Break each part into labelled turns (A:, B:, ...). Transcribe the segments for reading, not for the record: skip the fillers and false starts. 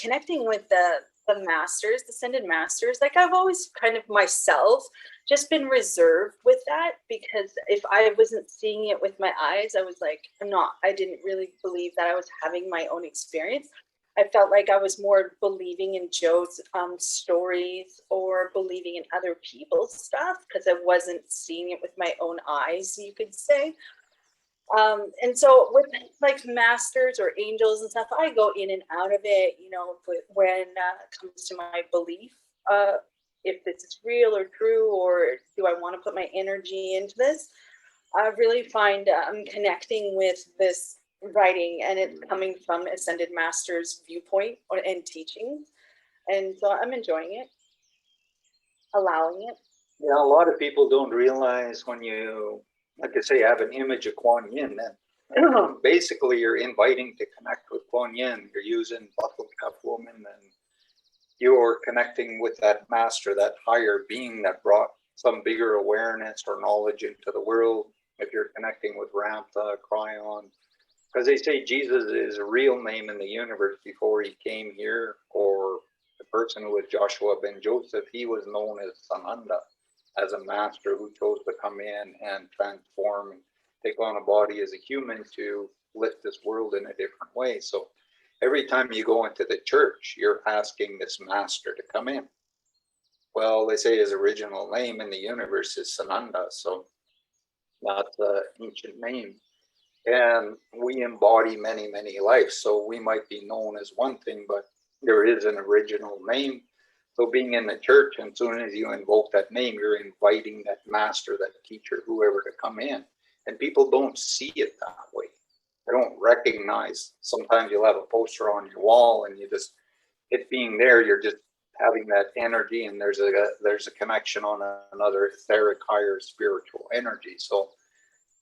A: connecting with the masters, the ascended masters, like I've always kind of myself just been reserved with that, because if I wasn't seeing it with my eyes, I was like, I didn't really believe that I was having my own experience. I felt like I was more believing in Joe's stories or believing in other people's stuff, because I wasn't seeing it with my own eyes, you could say. And so with like masters or angels and stuff, I go in and out of it, when it comes to my belief, if this is real or true, or do I want to put my energy into this. I really find I'm connecting with this writing, and it's coming from ascended masters' viewpoint and teachings. And so I'm enjoying it, allowing it.
B: Yeah, a lot of people don't realize when you, like I say, have an image of Kuan Yin, then basically you're inviting to connect with Kuan Yin. You're using Buckle Cup Woman, and you're connecting with that master, that higher being that brought some bigger awareness or knowledge into the world. If you're connecting with Ramtha, Cryon, because they say Jesus is a real name in the universe before he came here, or the person who was Joshua ben Joseph, he was known as Sananda, as a master who chose to come in and transform and take on a body as a human to lift this world in a different way. So every time you go into the church, you're asking this master to come in. Well, they say his original name in the universe is Sananda, so that's an ancient name. And we embody many, many lives. So we might be known as one thing, but there is an original name. So being in the church, and as soon as you invoke that name, you're inviting that master, that teacher, whoever to come in. And people don't see it that way. They don't recognize. Sometimes you'll have a poster on your wall, and it being there, you're just having that energy, and there's a connection on another etheric, higher spiritual energy. So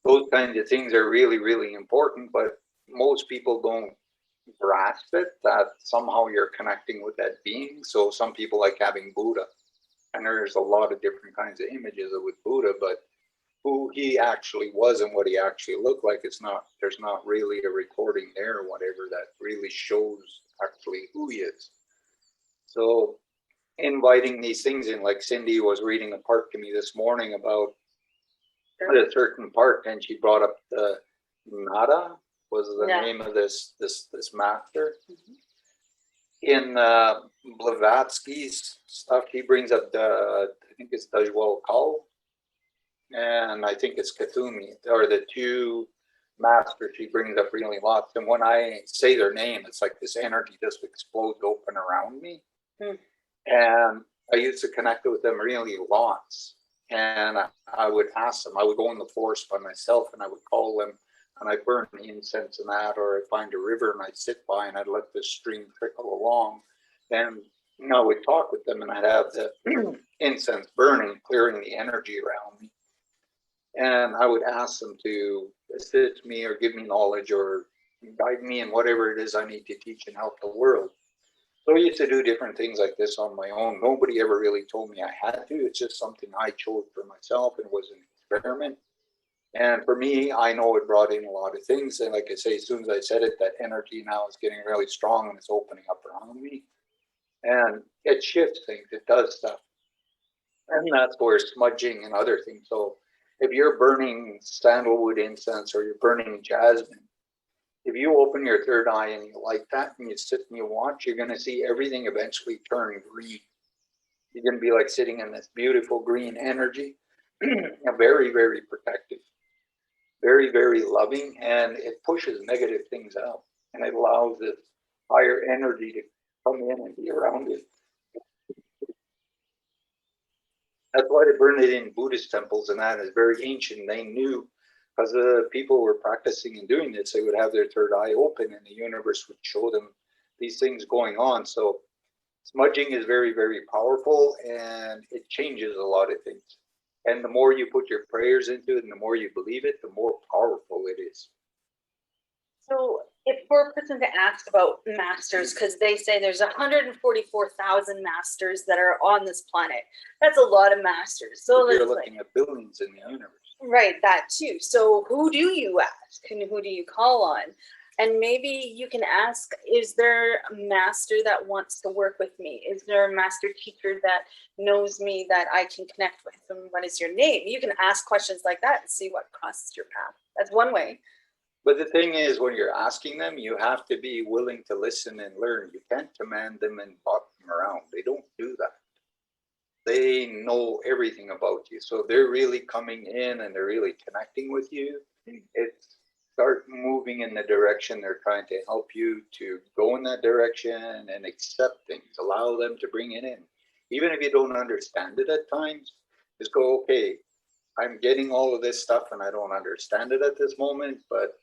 B: those kinds of things are really, really important, but most people don't grasp it, that somehow you're connecting with that being. So some people like having Buddha, and there's a lot of different kinds of images with Buddha, but who he actually was and what he actually looked like, there's not really a recording there or whatever that really shows actually who he is. So inviting these things in, like Cindy was reading a part to me this morning about a certain part, and she brought up the Nada was the name of this master. Mm-hmm. In Blavatsky's stuff, he brings up I think it's Dajwal Kal, and I think it's Kathumi, or the two masters she brings up really lots. And when I say their name, it's like this energy just explodes open around me. Mm. And I used to connect with them really lots. And I would ask them, I would go in the forest by myself, and I would call them, and I'd burn incense and that, or I'd find a river and I'd sit by and I'd let this stream trickle along. Then I would talk with them, and I'd have the incense burning, clearing the energy around me. And I would ask them to assist me or give me knowledge or guide me in whatever it is I need to teach and help the world. So I used to do different things like this on my own. Nobody ever really told me I had to. It's just something I chose for myself, and was an experiment. And for me, I know it brought in a lot of things. And like I say, as soon as I said it, that energy now is getting really strong, and it's opening up around me. And it shifts things. It does stuff. And that's where smudging and other things. So if you're burning sandalwood incense or you're burning jasmine, if you open your third eye and you like that and you sit and you watch, you're going to see everything eventually turn green. You're going to be like sitting in this beautiful green energy, very, very protective, very, very loving, and it pushes negative things out, and it allows this higher energy to come in and be around it. That's why they burn it in Buddhist temples, and that is very ancient. They knew, because the people were practicing and doing this, they would have their third eye open, and the universe would show them these things going on. So smudging is very, very powerful, and it changes a lot of things. And the more you put your prayers into it and the more you believe it, the more powerful it is.
A: So if for a person to ask about masters, because they say there's 144,000 masters that are on this planet. That's a lot of masters. So
B: you're looking at billions in the universe.
A: Right, that too. So who do you ask and who do you call on? And maybe you can ask, is there a master that wants to work with me? Is there a master teacher that knows me that I can connect with? And what is your name? You can ask questions like that and see what crosses your path. That's one way.
B: But the thing is, when you're asking them, you have to be willing to listen and learn. You can't command them and boss them around. They don't do that. They know everything about you. So they're really coming in and they're really connecting with you. It's start moving in the direction they're trying to help you to go in that direction and accept things. Allow them to bring it in. Even if you don't understand it at times, just go, okay, I'm getting all of this stuff and I don't understand it at this moment, but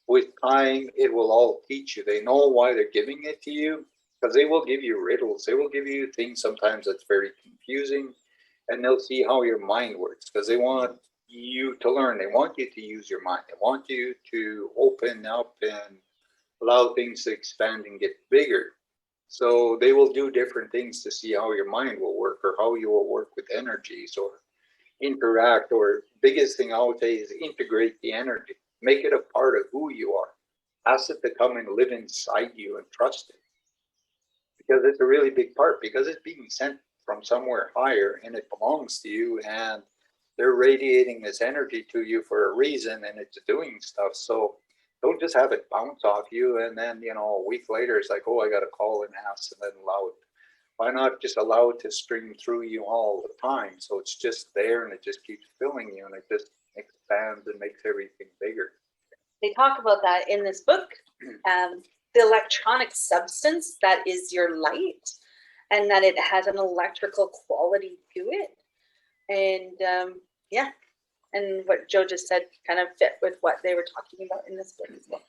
B: with time, it will all teach you. They know why they're giving it to you, because they will give you riddles. They will give you things sometimes that's very confusing, and they'll see how your mind works, because they want you to learn. They want you to use your mind. They want you to open up and allow things to expand and get bigger. So they will do different things to see how your mind will work, or how you will work with energies, or interact. Or biggest thing I would say is integrate the energy. Make it a part of who you are. Ask it to come and live inside you and trust it. Because it's a really big part, because it's being sent from somewhere higher and it belongs to you, and they're radiating this energy to you for a reason, and it's doing stuff. So don't just have it bounce off you and then, a week later it's like, oh, I got to call and ask and then allow it. Why not just allow it to stream through you all the time? So it's just there and it just keeps filling you and it just expands and makes everything bigger.
A: They talk about that in this book, the electronic substance that is your light, and that it has an electrical quality to it. And and what Joe just said kind of fit with what they were talking about in this book as well.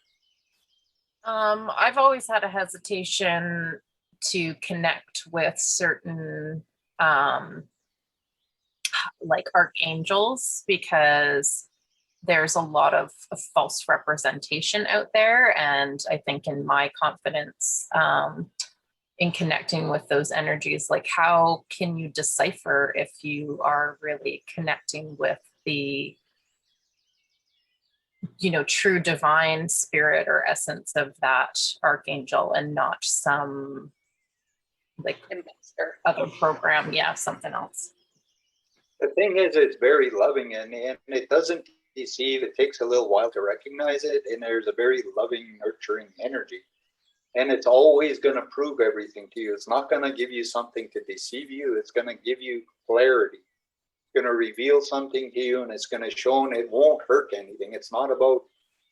C: I've always had a hesitation to connect with certain like archangels, because there's a lot of false representation out there. And I think in my confidence in connecting with those energies, like how can you decipher if you are really connecting with the true divine spirit or essence of that archangel, and not some like
A: imposter
C: other program, something else.
B: The thing is, it's very loving and it doesn't deceive. It takes a little while to recognize it, and there's a very loving, nurturing energy, and it's always going to prove everything to you. It's not going to give you something to deceive you. It's going to give you clarity. It's going to reveal something to you, and it's going to show, and it won't hurt anything. It's not about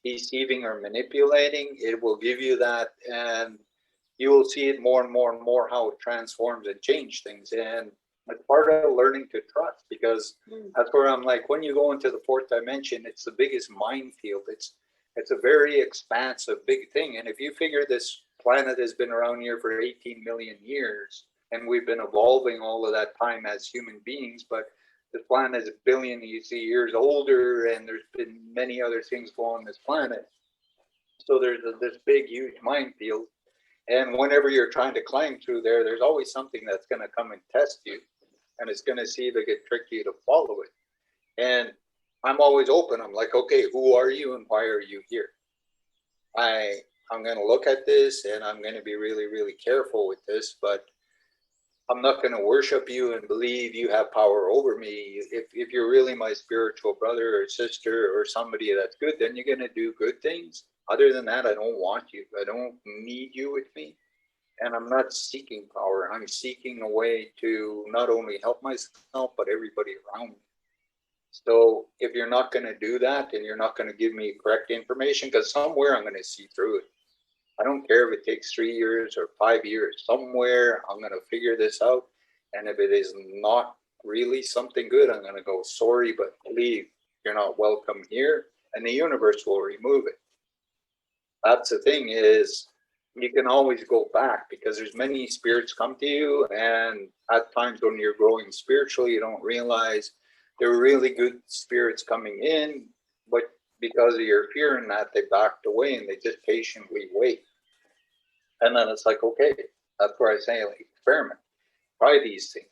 B: deceiving or manipulating. It will give you that, and you will see it more and more and more how it transforms and changes things. And it's part of learning to trust, because that's where I'm like, when you go into the fourth dimension, it's the biggest minefield. It's a very expansive, big thing. And if you figure this planet has been around here for 18 million years, and we've been evolving all of that time as human beings, but the planet is a billion years older, and there's been many other things go on this planet. So there's this big, huge minefield. And whenever you're trying to climb through there, there's always something that's going to come and test you. And it's going to see if it can trick you to follow it. And I'm always open. I'm like, okay, who are you and why are you here? I'm going to look at this, and I'm going to be really, really careful with this, but I'm not going to worship you and believe you have power over me. If you're really my spiritual brother or sister or somebody that's good, then you're going to do good things. Other than that, I don't want you. I don't need you with me. And I'm not seeking power. I'm seeking a way to not only help myself, but everybody around me. So if you're not going to do that, and you're not going to give me correct information, because somewhere I'm going to see through it. I don't care if it takes 3 years or 5 years. Somewhere I'm going to figure this out. And if it is not really something good, I'm going to go, sorry, but leave. You're not welcome here. And the universe will remove it. That's the thing, is you can always go back, because there's many spirits come to you, and at times when you're growing spiritually, you don't realize there are really good spirits coming in, but because of your fear in that, they backed away and they just patiently wait. And then it's like, okay, that's where I say, like, experiment, try these things,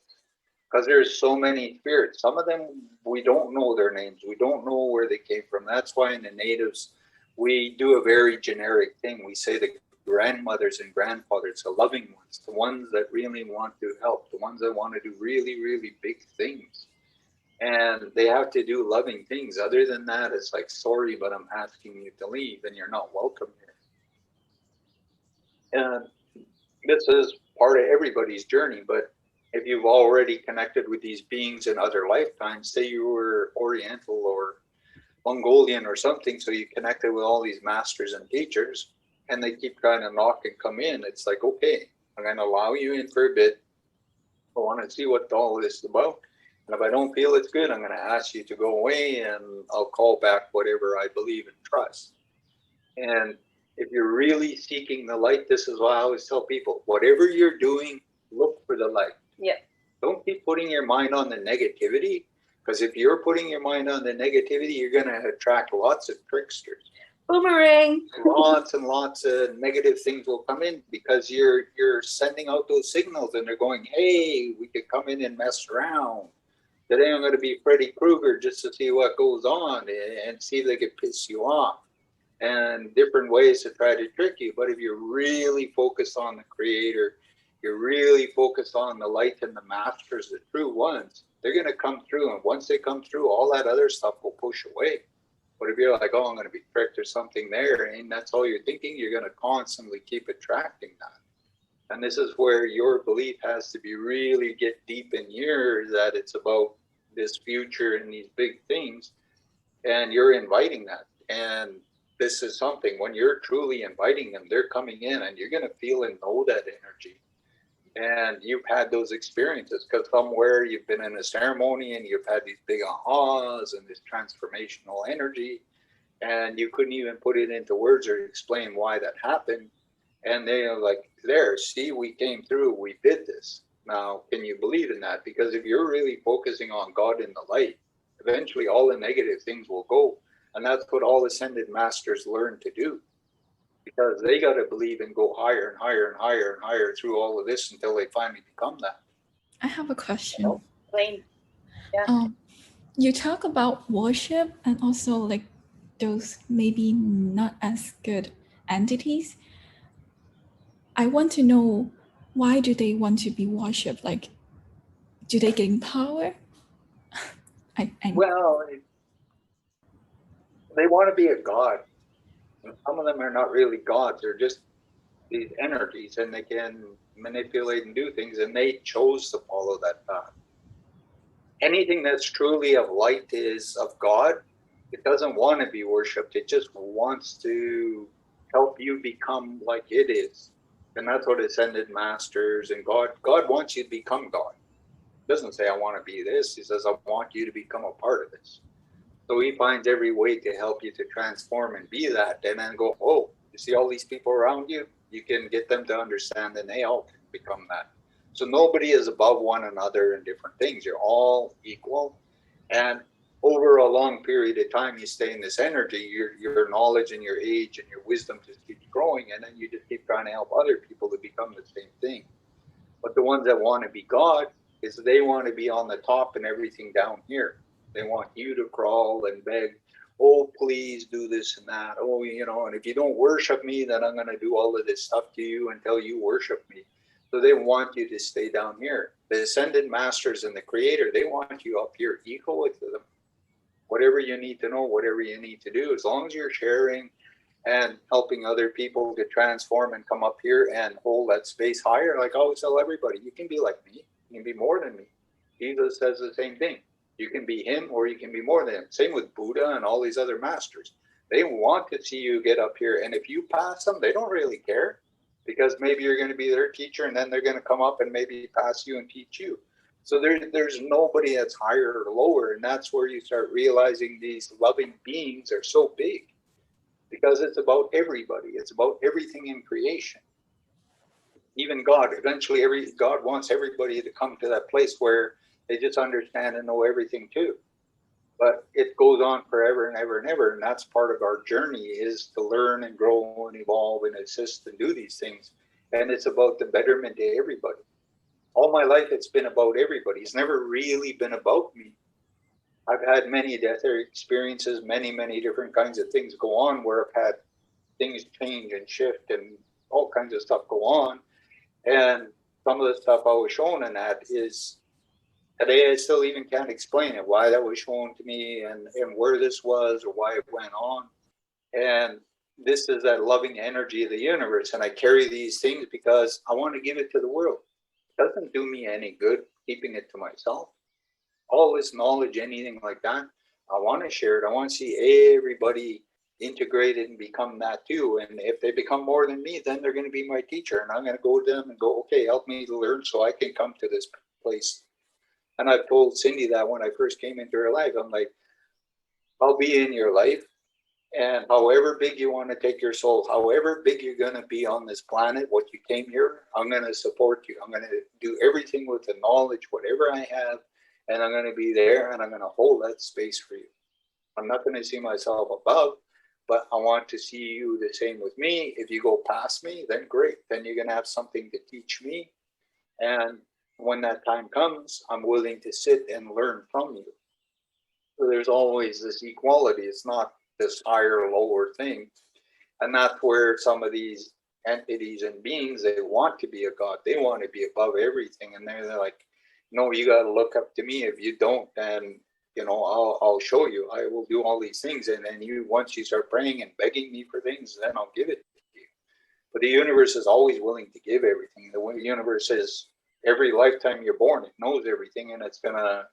B: because there's so many spirits. Some of them, we don't know their names. We don't know where they came from. That's why in the natives, we do a very generic thing. We say the grandmothers and grandfathers, the loving ones, the ones that really want to help, the ones that want to do really, really big things. And they have to do loving things. Other than that, it's like, sorry, but I'm asking you to leave and you're not welcome here. And this is part of everybody's journey. But if you've already connected with these beings in other lifetimes, say you were Oriental or Mongolian or something, so you connected with all these masters and teachers, and they keep trying to knock and come in, it's like, okay, I'm going to allow you in for a bit. I want to see what all this is about. And if I don't feel it's good, I'm going to ask you to go away, and I'll call back whatever I believe and trust. And if you're really seeking the light, this is why I always tell people, whatever you're doing, look for the light.
A: Yeah.
B: Don't keep putting your mind on the negativity, because if you're putting your mind on the negativity, you're going to attract lots of tricksters.
A: Boomerang.
B: Lots and lots of negative things will come in because you're sending out those signals, and they're going, hey, we could come in and mess around. Today I'm going to be Freddy Krueger just to see what goes on and see if they can piss you off, and different ways to try to trick you. But if you're really focused on the creator, you're really focused on the light and the masters, the true ones, they're going to come through. And once they come through, all that other stuff will push away. But if you're like, oh, I'm going to be tricked or something there, and that's all you're thinking, you're going to constantly keep attracting that. And this is where your belief has to be really get deep in yours, that it's about this future and these big things, and you're inviting that. And this is something, when you're truly inviting them, they're coming in, and you're going to feel and know that energy. And you've had those experiences because somewhere you've been in a ceremony and you've had these big ahas and this transformational energy, and you couldn't even put it into words or explain why that happened. And they are like, there, see, we came through, we did this. Now, can you believe in that? Because if you're really focusing on God in the light, eventually all the negative things will go. And that's what all ascended masters learn to do. Because they got to believe and go higher and higher and higher and higher through all of this until they finally become that.
D: I have a question.
A: Plain. Yeah.
D: You talk about worship and also like those maybe not as good entities. I want to know, why do they want to be worshipped? Like, do they gain power?
B: Well, they want to be a god. And some of them are not really gods. They're just these energies, and they can manipulate and do things, and they chose to follow that path. Anything that's truly of light is of God. It doesn't want to be worshipped. It just wants to help you become like it is. And that's what ascended masters and God wants you to become God. He doesn't say, I want to be this. He says, I want you to become a part of this. So he finds every way to help you to transform and be that, and then go, oh, you see all these people around you? You can get them to understand, and they all become that. So nobody is above one another in different things. You're all equal. And over a long period of time, you stay in this energy, your knowledge and your age and your wisdom just keeps growing, and then you just keep trying to help other people to become the same thing. But the ones that want to be God is they want to be on the top and everything down here. They want you to crawl and beg, oh, please do this and that. Oh, and if you don't worship me, then I'm going to do all of this stuff to you until you worship me. So they want you to stay down here. The ascended masters and the creator, they want you up here, equal with them. Whatever you need to know, whatever you need to do, as long as you're sharing and helping other people to transform and come up here and hold that space higher. Like I always tell everybody, you can be like me, you can be more than me. Jesus says the same thing. You can be him or you can be more than him. Same with Buddha and all these other masters. They want to see you get up here. And if you pass them, they don't really care, because maybe you're going to be their teacher, and then they're going to come up and maybe pass you and teach you. So there's nobody that's higher or lower. And that's where you start realizing these loving beings are so big, because it's about everybody. It's about everything in creation. Even God, eventually God wants everybody to come to that place where they just understand and know everything too. But it goes on forever and ever and ever. And that's part of our journey, is to learn and grow and evolve and assist and do these things. And it's about the betterment to everybody. All my life, it's been about everybody. It's never really been about me. I've had many death experiences, many different kinds of things go on where I've had things change and shift and all kinds of stuff go on. And some of the stuff I was shown in that is today I still even can't explain it, why that was shown to me and where this was or why it went on. And this is that loving energy of the universe. And I carry these things because I want to give it to the world. It doesn't do me any good keeping it to myself. All this knowledge, anything like that, I want to share it. I want to see everybody integrated and become that too. And if they become more than me, then they're going to be my teacher. And I'm going to go to them and go, okay, help me to learn so I can come to this place. And I've told Cindy that when I first came into her life, I'm like, I'll be in your life. And however big you want to take your soul, however big you're going to be on this planet, what you came here, I'm going to support you. I'm going to do everything with the knowledge, whatever I have. And I'm going to be there and I'm going to hold that space for you. I'm not going to see myself above, but I want to see you the same with me. If you go past me, then great. Then you're going to have something to teach me. And when that time comes, I'm willing to sit and learn from you. So there's always this equality. It's not this higher or lower thing. And that's where some of these entities and beings, they want to be a God. They want to be above everything. And they're like, no, you got to look up to me. If you don't, then, I'll show you. I will do all these things. And then once you start praying and begging me for things, then I'll give it to you. But the universe is always willing to give everything. The universe is, every lifetime you're born, it knows everything, and it's going to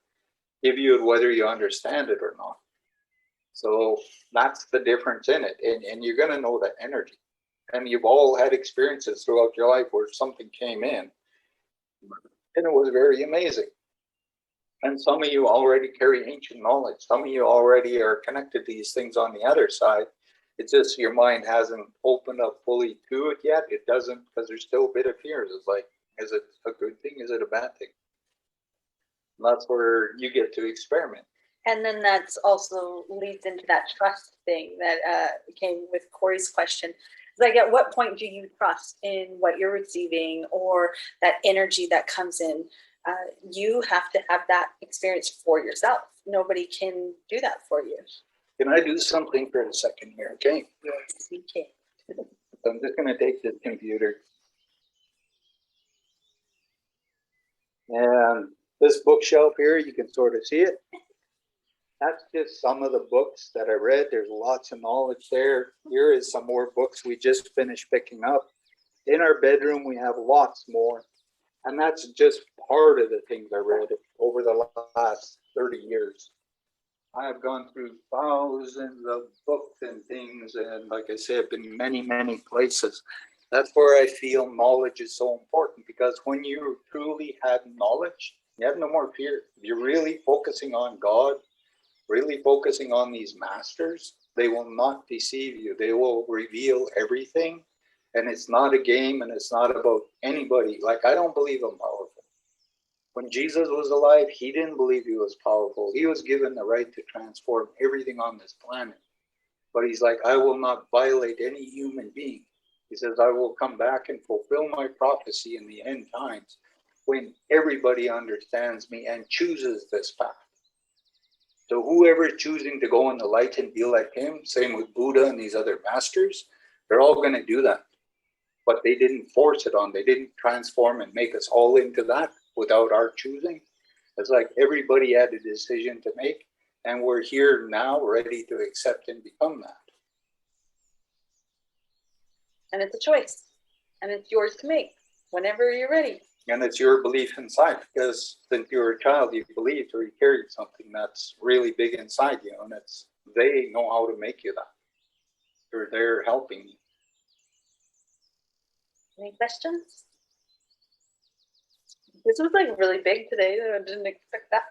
B: give you it whether you understand it or not. So that's the difference in it. And you're going to know that energy. And you've all had experiences throughout your life where something came in and it was very amazing. And some of you already carry ancient knowledge. Some of you already are connected to these things on the other side. It's just your mind hasn't opened up fully to it yet. It doesn't, because there's still a bit of fears. It's like, is it a good thing? Is it a bad thing? And that's where you get to experiment.
A: And then that's also leads into that trust thing that came with Corey's question. It's like, at what point do you trust in what you're receiving or that energy that comes in? You have to have that experience for yourself. Nobody can do that for you.
B: Can I do something for a second here? Okay.
A: Yes, you can.
B: I'm just going to take this computer. And this bookshelf here, you can sort of see it. That's just some of the books that I read. There's lots of knowledge there. Here is some more books we just finished picking up. In our bedroom, we have lots more. And that's just part of the things I read over the last 30 years. I have gone through thousands of books and things. And like I said, I've been many places. That's where I feel knowledge is so important, because when you truly have knowledge, you have no more fear. You're really focusing on God, really focusing on these masters. They will not deceive you. They will reveal everything. And it's not a game, and it's not about anybody. Like, I don't believe I'm powerful. When Jesus was alive, he didn't believe he was powerful. He was given the right to transform everything on this planet. But he's like, I will not violate any human being. He says, I will come back and fulfill my prophecy in the end times when everybody understands me and chooses this path. So whoever is choosing to go in the light and be like him, same with Buddha and these other masters, they're all going to do that. But they didn't force it on. They didn't transform and make us all into that without our choosing. It's like everybody had a decision to make, and we're here now ready to accept and become that.
A: And it's a choice, and it's yours to make whenever you're ready.
B: And it's your belief inside, because since you were a child, you believed or you carried something that's really big inside you, and they know how to make you that. They're helping you.
A: Any questions? This was like really big today. I didn't expect that.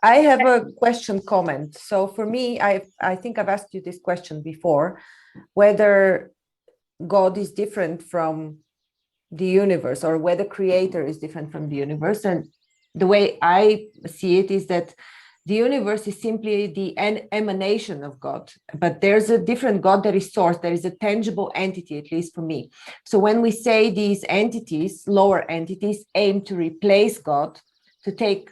E: I have a question comment. So for me, I think I've asked you this question before, whether God is different from the universe, or whether creator is different from the universe. And the way I see it is that the universe is simply the emanation of God, but there's a different God that is source. There is a tangible entity, at least for me. So when we say these entities, lower entities, aim to replace God, to take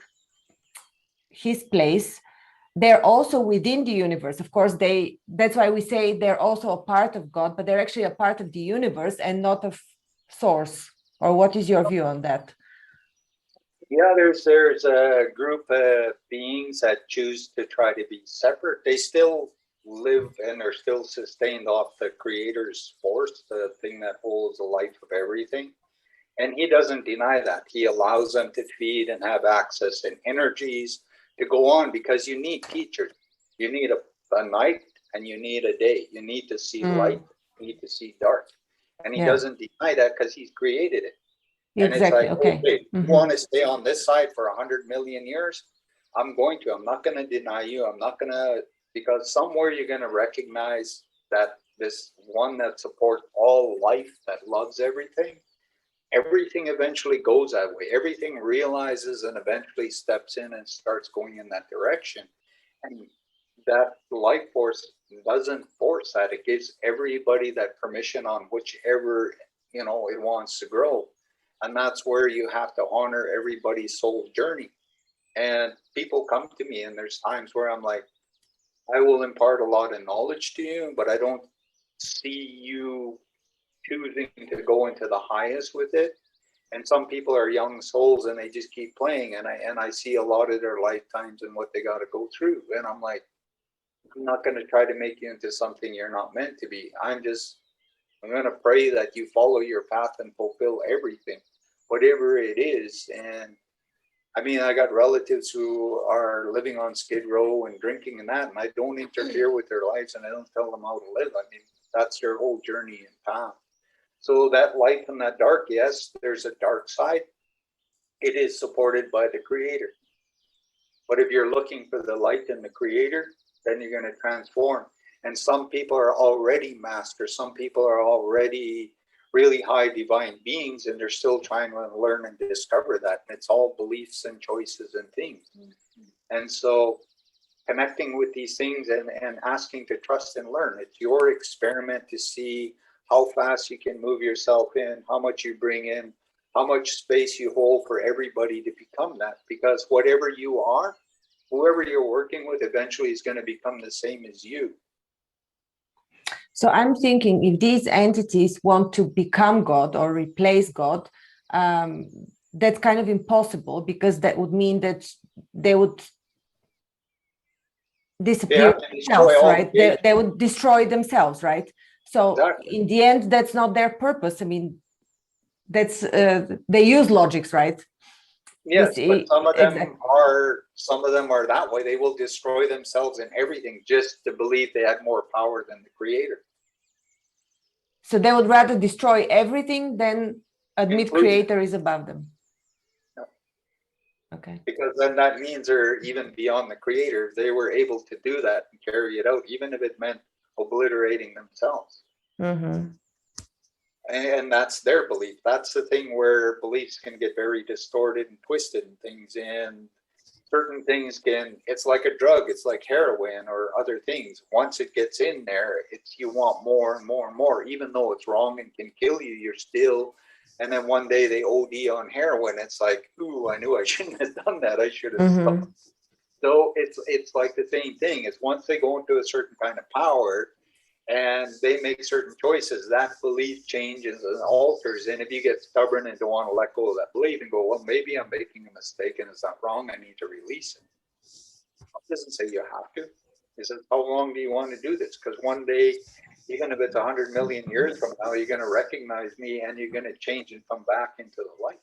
E: his place, they're also within the universe. Of course, that's why we say they're also a part of God, but they're actually a part of the universe and not of source. Or what is your view on that?
B: Yeah, there's a group of beings that choose to try to be separate. They still live and are still sustained off the creator's force, the thing that holds the life of everything. And he doesn't deny that. He allows them to feed and have access and energies to go on, because you need teachers. You need a night and you need a day. You need to see light, you need to see dark. And he doesn't deny that because he's created it. And
E: Exactly.
B: it's like,
E: Okay.
B: You want to stay on this side for 100 million years? I'm going to. I'm not going to deny you. I'm not going to, because somewhere you're going to recognize that this one that supports all life, that loves everything eventually goes that way. Everything realizes and eventually steps in and starts going in that direction. And that life force doesn't force that. It gives everybody that permission on whichever, it wants to grow. And that's where you have to honor everybody's soul journey. And people come to me, and there's times where I'm like, I will impart a lot of knowledge to you, but I don't see you choosing to go into the highest with it. And some people are young souls and they just keep playing. And I see a lot of their lifetimes and what they got to go through. And I'm like, I'm not going to try to make you into something you're not meant to be. I'm going to pray that you follow your path and fulfill everything, whatever it is. And I mean, I got relatives who are living on Skid Row and drinking and that, and I don't interfere with their lives and I don't tell them how to live. I mean, that's their whole journey and path. So that light and that dark, yes, there's a dark side. It is supported by the creator. But if you're looking for the light in the creator, then you're going to transform. And some people are already masters. Some people are already really high divine beings, and they're still trying to learn and discover that. And it's all beliefs and choices and things. And so connecting with these things and asking to trust and learn. It's your experiment to see how fast you can move yourself in, how much you bring in, how much space you hold for everybody to become that. Because whatever you are, whoever you're working with eventually is going to become the same as you.
E: So I'm thinking, if these entities want to become God or replace God, that's kind of impossible, because that would mean that they would disappear themselves, right? They would destroy themselves, right? So exactly. In the end, that's not their purpose. I mean, that's they use logics, right?
B: Yes, but some of them are that way. They will destroy themselves and everything just to believe they have more power than the creator.
E: So they would rather destroy everything than admit creator is above them.
B: No.
E: Okay.
B: Because then that means they're even beyond the creator. If they were able to do that and carry it out, even if it meant obliterating themselves.
E: Mm-hmm.
B: And that's their belief. That's the thing where beliefs can get very distorted and twisted and things. And certain things it's like a drug. It's like heroin or other things. Once it gets in there, you want more and more and more. Even though it's wrong and can kill you, you're still. And then one day they OD on heroin. It's like, ooh, I knew I shouldn't have done that. I should have stopped. So it's like the same thing. Is once they go into a certain kind of power, and they make certain choices, that belief changes and alters. And if you get stubborn and don't want to let go of that belief and go, well, maybe I'm making a mistake and it's not wrong, I need to release it. It doesn't say you have to. It says, how long do you want to do this? Because one day, even if it's 100 million years from now, you're going to recognize me and you're going to change and come back into the light.